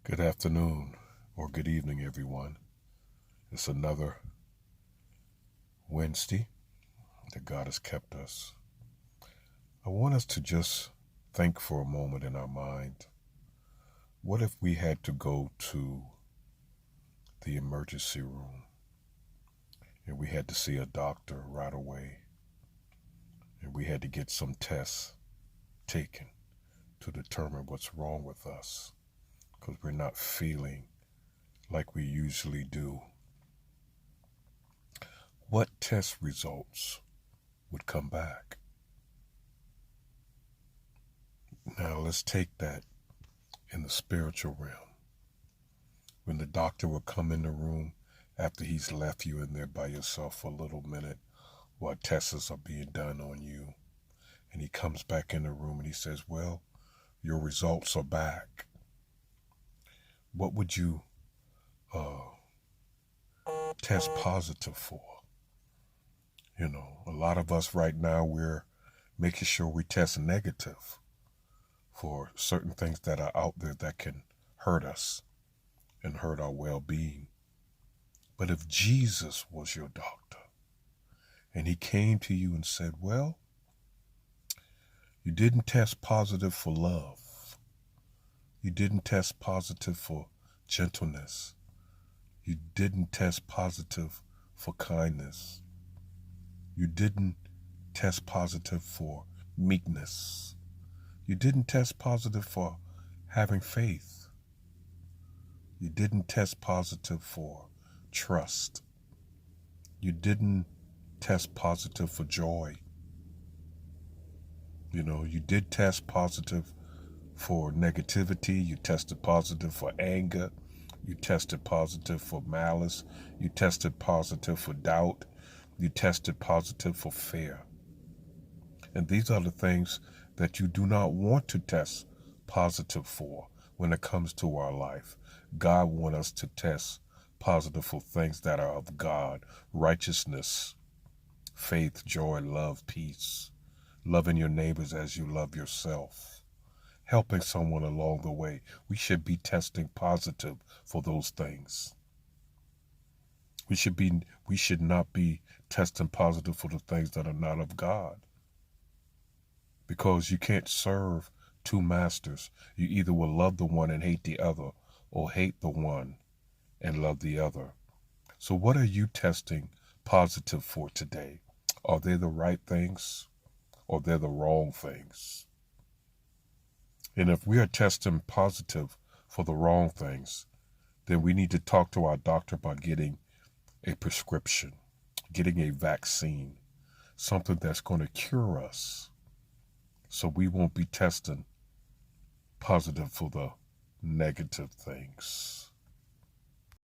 Good afternoon or good evening, everyone. It's another Wednesday that God has kept us. I want us to just think for a moment in our mind. What if we had to go to the emergency room and we had to see a doctor right away and we had to get some tests taken to determine what's wrong with us because we're not feeling like we usually do? What test results would come back? Now let's take that in the spiritual realm. When the doctor will come in the room after he's left you in there by yourself for a little minute while tests are being done on you, and he comes back in the room and he says, well, your results are back. What would you test positive for? You know, a lot of us right now, we're making sure we test negative for certain things that are out there that can hurt us and hurt our well-being. But if Jesus was your doctor and he came to you and said, well, you didn't test positive for love. You didn't test positive for gentleness. You didn't test positive for kindness. You didn't test positive for meekness. You didn't test positive for having faith. You didn't test positive for trust. You didn't test positive for joy. You know, you did test positive for negativity. You tested positive for anger. You tested positive for malice. You tested positive for doubt. You tested positive for fear. And these are the things that you do not want to test positive for when it comes to our life. God wants us to test positive for things that are of God: righteousness, faith, joy, love, peace, loving your neighbors as you love yourself, helping someone along the way. We should be testing positive for those things. We should not be testing positive for the things that are not of God. Because you can't serve two masters. You either will love the one and hate the other, or hate the one and love the other. So what are you testing positive for today? Are they the right things, or they're the wrong things? And if we are testing positive for the wrong things, then we need to talk to our doctor about getting a prescription, getting a vaccine, something that's going to cure us, so we won't be testing positive for the negative things.